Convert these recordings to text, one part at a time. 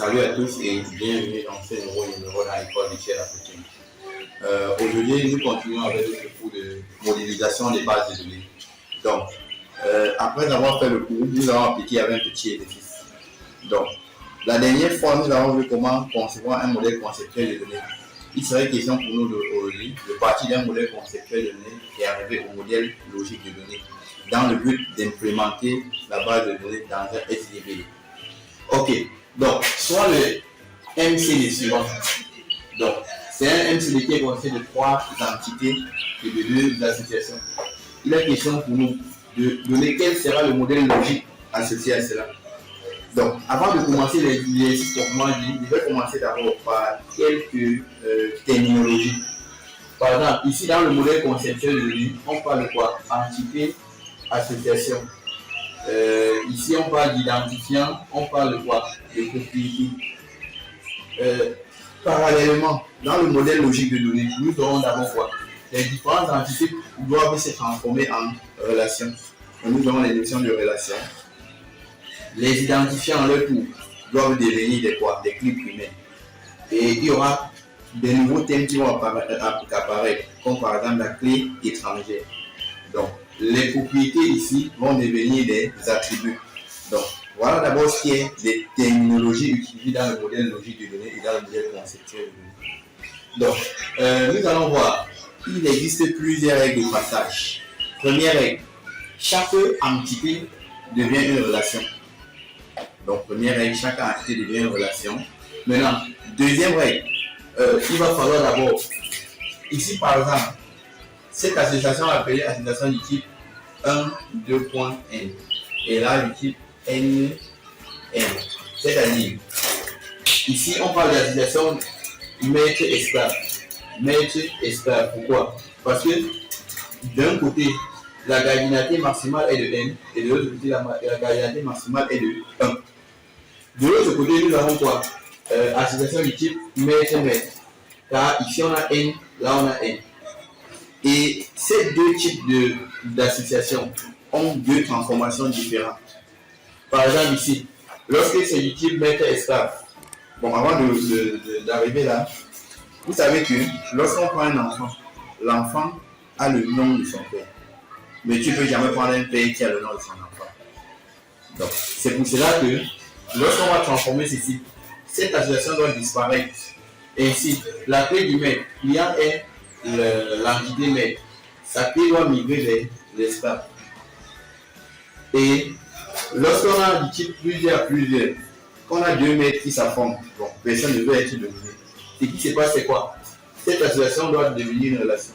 Salut à tous et bienvenue dans ce nouveau numéro dans l'école Michel Apotine. Aujourd'hui, nous continuons avec notre cours de modélisation des bases de données. Donc, après avoir fait le cours, nous allons appliquer avec un petit exercice. Donc, la dernière fois, nous avons vu comment concevoir un modèle conceptuel de données. Il serait question pour nous aujourd'hui de partir d'un modèle conceptuel de données et arriver au modèle logique de données dans le but d'implémenter la base de données dans un SDB. Ok, donc, soit le MCD suivant. Donc, c'est un MCD qui est constitué de 3 entités et de 2 associations. Il est question pour nous de donner quel sera le modèle logique associé à cela. Donc, avant de commencer l'exercice proprement dit, je vais commencer d'abord par quelques terminologies. Par exemple, ici dans le modèle conceptuel de données, on parle de quoi? Entité, association. Ici, on parle d'identifiant, on parle de quoi? De propriété. Parallèlement, dans le modèle logique de données, nous aurons d'abord quoi? Les différentes entités doivent se transformer en relations. Nous aurons les notions de relations. Les identifiants, en leur tour, doivent devenir des quoi? Des clés primaires. Et il y aura des nouveaux thèmes qui vont apparaître, comme par exemple la clé étrangère. Donc, les propriétés ici vont devenir des attributs. Donc, voilà d'abord ce qui est des terminologies utilisées dans le modèle logique de données et dans le modèle conceptuel de données. Donc, nous allons voir, il existe plusieurs règles de passage. Première règle, chaque entité devient une relation. Donc, première règle, chaque entité devient une relation. Maintenant, deuxième règle, il va falloir d'abord, ici par exemple, cette association est appelée association du type 1, 2.n. Et là, du type n. C'est-à-dire, ici, on parle d'association maître-esclave. Maître-esclave, pourquoi? Parce que d'un côté, la cardinalité maximale est de n, et de l'autre côté, la cardinalité maximale est de 1. De l'autre côté, nous avons quoi? Association du type maître-maître. Car ici, on a n, là, on a n. Et ces deux types d'associations ont deux transformations différentes. Par exemple, ici, lorsque c'est du type maître-esclave, bon, avant d'arriver là, vous savez que lorsqu'on prend un enfant, l'enfant a le nom de son père. Mais tu ne peux jamais prendre un père qui a le nom de son enfant. Donc, c'est pour cela que lorsqu'on va transformer ceci, cette association doit disparaître. Ainsi, la clé du maître, client est l'entité maître. Sa clé doit migrer vers l'esclave. Et lorsqu'on a du type plusieurs, qu'on a deux maîtres qui s'affrontent, bon, personne ne veut être dominé. Ce qui se passe, c'est quoi? Cette association doit devenir une relation.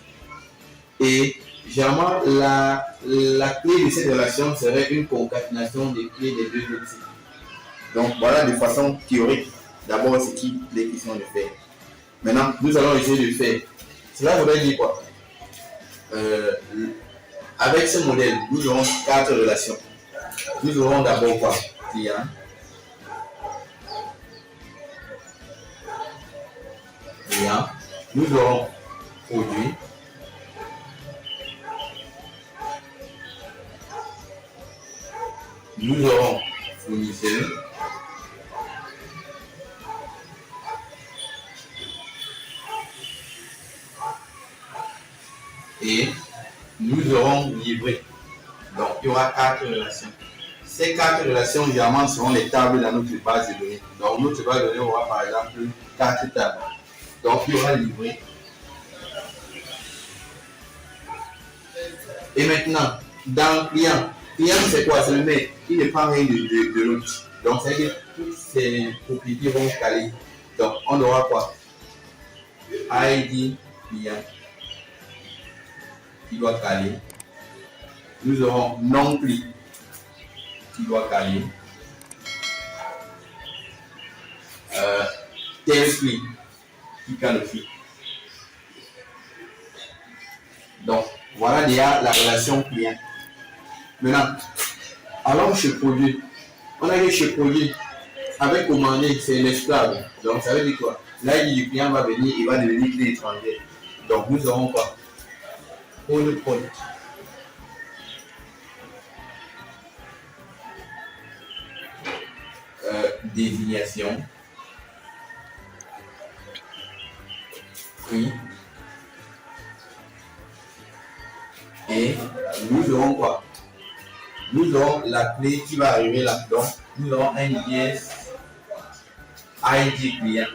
Et généralement, la clé de cette relation serait une concaténation des clés des deux autres types. Donc voilà de façon théorique, d'abord ce qu'il est question de faire. Maintenant, nous allons essayer de faire. Cela voudrait dire quoi? Avec ce modèle, nous aurons 4 relations. Nous aurons d'abord quoi? Client. Nous aurons produit. Nous aurons fournisseur. Et nous aurons livré. Donc, il y aura 4 relations. Ces 4 relations, généralement, seront les tables dans notre base de données. Donc, notre base de données aura par exemple 4 tables. Donc, il y aura livré. Et maintenant, dans client, c'est quoi? C'est le maître. Il ne prend rien de l'autre. Donc, c'est-à-dire que toutes ces propriétés vont caler. Donc, on aura quoi? ID client qui doit caler. Nous aurons non-pli qui doit caler. Tel pli qui cale aussi. Donc, voilà déjà la relation client. Maintenant, allons chez produit. On a dit chez produit, avec commandé, c'est l'esclave. Donc, ça veut dire quoi? Là, le client va venir, il va devenir clé étrangère. Donc, nous aurons quoi? Pour le produit. Désignation. Oui. Et nous aurons quoi? Nous aurons la clé qui va arriver là-dedans. Nous aurons un dièse ID client.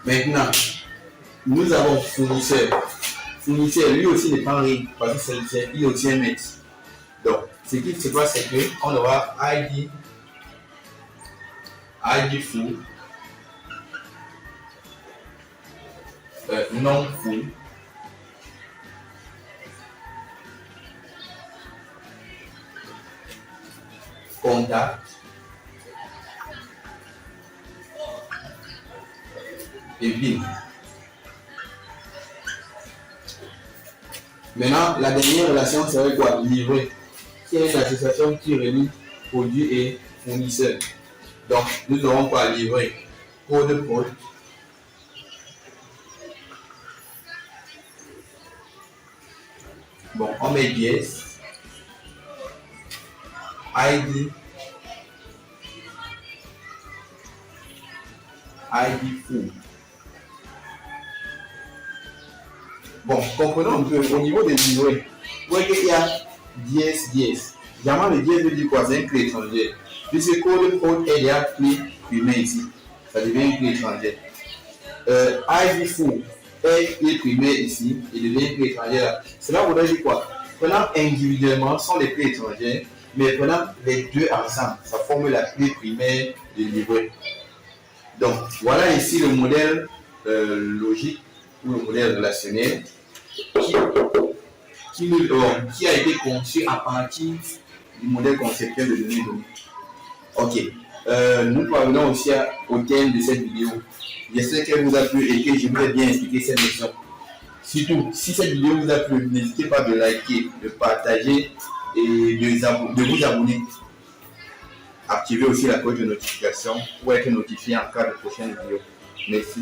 Maintenant, nous avons fournisseur. Fournisseur, lui aussi n'est pas en règle parce que il est aussi un maître. Donc, ce qui se passe, c'est qu'on aura ID full, non full, contact, et BIN. Maintenant, la dernière relation serait quoi? Livré, qui est une association qui réunit produit et fournisseur. Donc, nous aurons quoi? Livré, code. Bon, on met dièse, ID full. Bon, comprenons un peu au niveau des livrets. Vous voyez qu'il y a dièse. Évidemment, le dièse veut dire quoi? C'est une clé étrangère. Puisque code est la clé primée ici. Ça devient une clé étrangère. ID full est clé primée ici et devient une clé étrangère. Cela voudrait dire quoi? Prenant individuellement sont les clés étrangères, mais prenant les deux ensemble, ça forme la clé primaire du livret. Donc, voilà ici le modèle logique ou le modèle relationnel qui a été conçu à partir du modèle conceptuel de données donnée. Ok. Nous parvenons aussi au thème de cette vidéo. J'espère qu'elle vous a plu et que je vous ai bien expliqué cette notion. Surtout, si cette vidéo vous a plu, n'hésitez pas de liker, de partager et de vous abonner. Activez aussi la cloche de notification pour être notifié en cas de prochaine vidéo. Merci.